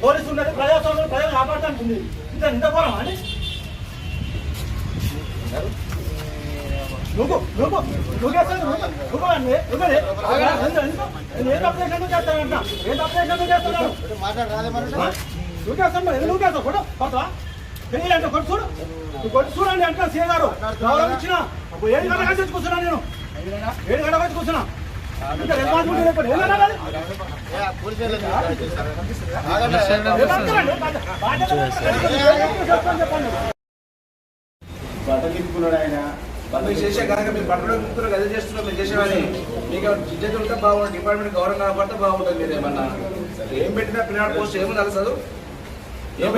Police ఉన్నది ప్రజాస్వామ్యం ప్రజలు కాపాడటానికి ఇంత పోరాం అని చూడండి అంటే సీఏ గారు ఇచ్చిన 7 గంటల కంటే కూర్చున్నా నేను 7 గంటల వచ్చి కూర్చున్నా బట్టకిప్పుకున్నాడు ఆయన మీరు చేసే కనుక మీరు బట్టలు ముక్కులు గది చేస్తున్నారు మీరు చేసేవాని మీకు ఇజ్జత్ ఉంటే బాగుంటుంది డిపార్ట్మెంట్ గౌరవం కాపాడితే బాగుంటుంది మీరు ఏమన్నా ఏం పెట్టినా పిల్లల పోస్ట్ ఏమో తెలుసు ఏం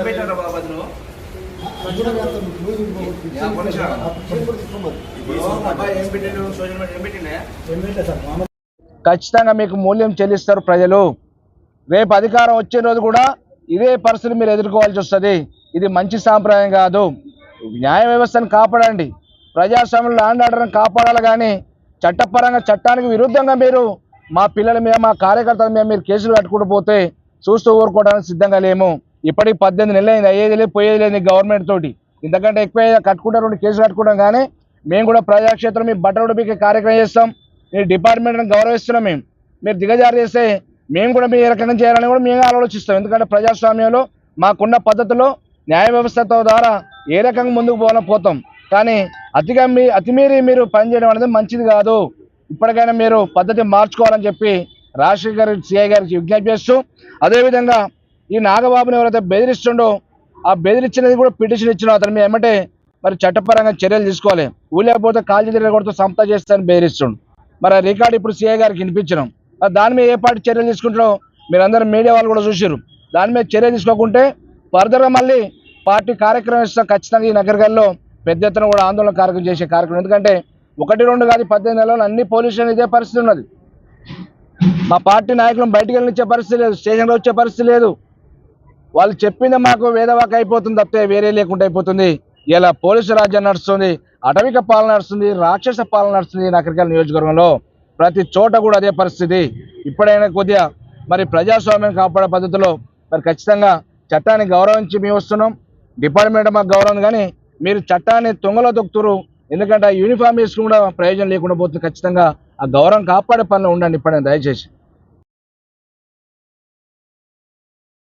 పెట్టారు బాబు అది నువ్వు ఖచ్చితంగా మీకు మూల్యం చెల్లిస్తారు ప్రజలు. రేపు అధికారం వచ్చే రోజు కూడా ఇదే పరిస్థితి మీరు ఎదుర్కోవాల్సి వస్తుంది. ఇది మంచి సాంప్రదాయం కాదు. న్యాయ వ్యవస్థను కాపాడండి, ప్రజాస్వామ్యం ల్యాండ్ ఆర్డర్ని కాపాడాలి. కానీ చట్టపరంగా చట్టానికి విరుద్ధంగా మీరు మా పిల్లల మీద మా కార్యకర్తల మీద మీరు కేసులు కట్టుకుంటూ పోతే చూస్తూ ఊరుకోవడానికి సిద్ధంగా లేము. ఇప్పటికి 18 నెలలు అయింది, అయ్యేది లేదు పోయేది లేదు గవర్నమెంట్ తోటి. ఇంతకంటే ఎక్కువ కట్టుకుంటారు, 2 కేసులు కట్టుకుంటాం. కానీ మేము కూడా ప్రజాక్షేత్రం మీ బట్టలు బీకే కార్యక్రమం చేస్తాం. మీ డిపార్ట్మెంట్ని గౌరవిస్తున్నాం. మీరు దిగజారు చేస్తే మేము కూడా మీ రకంగా చేయాలని కూడా మేము ఆలోచిస్తాం. ఎందుకంటే ప్రజాస్వామ్యంలో మాకున్న పద్ధతిలో న్యాయ వ్యవస్థతో ద్వారా ఏ రకంగా ముందుకు పోతాం. కానీ అతిమీరి మీరు పనిచేయడం అనేది మంచిది కాదు. ఇప్పటికైనా మీరు పద్ధతి మార్చుకోవాలని చెప్పి రాజశేఖర్ గారి సిఐ గారికి విజ్ఞప్తి చేస్తూ, అదేవిధంగా ఈ నాగబాబుని ఎవరైతే బెదిరిస్తుండో ఆ బెదిరించినది కూడా పిటిషన్ ఇచ్చిన అతను మీ ఏమంటే మరి చట్టపరంగా చర్యలు తీసుకోవాలి. ఊలేకపోతే కాల్చి తిరిగి కొడుతూ సంస్థ చేస్తారని బెదిరిస్తుండు. మరి ఆ రికార్డు ఇప్పుడు సిఐ గారికి వినిపించడం, దాని మీద ఏ పార్టీ చర్యలు తీసుకుంటారో మీరందరూ మీడియా వాళ్ళు కూడా చూసారు. దాని మీద చర్య తీసుకోకుంటే ఫర్దర్గా మళ్ళీ పార్టీ కార్యక్రమం ఇస్తాం. ఖచ్చితంగా ఈ నగరగల్లో పెద్ద ఎత్తున కూడా ఆందోళన కార్యక్రమం చేసే కార్యక్రమం. ఎందుకంటే 1-2 కాదు 18 నెలలు అన్ని పోలీస్ స్టేషన్ ఇదే పరిస్థితి ఉన్నది. మా పార్టీ నాయకులను బయటికి వెళ్ళిచ్చే పరిస్థితి లేదు, స్టేషన్లో వచ్చే పరిస్థితి లేదు. వాళ్ళు చెప్పింది మాకు వేదవాక అయిపోతుంది తప్పితే వేరే లేకుండా అయిపోతుంది. ఇలా పోలీసు రాజ్యం నడుస్తుంది, అటవిక పాలన నడుస్తుంది, రాక్షస పాలన నడుస్తుంది. నగరికల్ నియోజకవర్గంలో ప్రతి చోట కూడా అదే పరిస్థితి. ఇప్పుడైనా కొద్దిగా మరి ప్రజాస్వామ్యం కాపాడే పద్ధతిలో మరి ఖచ్చితంగా చట్టాన్ని గౌరవించి మేము వస్తున్నాం. డిపార్ట్మెంట్ మాకు గౌరవం, కానీ మీరు చట్టాన్ని తొంగలో తొక్కుతురు. ఎందుకంటే ఆ యూనిఫామ్ వేసుకుని కూడా ప్రయోజనం లేకుండా పోతుంది. ఖచ్చితంగా ఆ గౌరవం కాపాడే పనిలో ఉండండి ఇప్పుడైనా దయచేసి.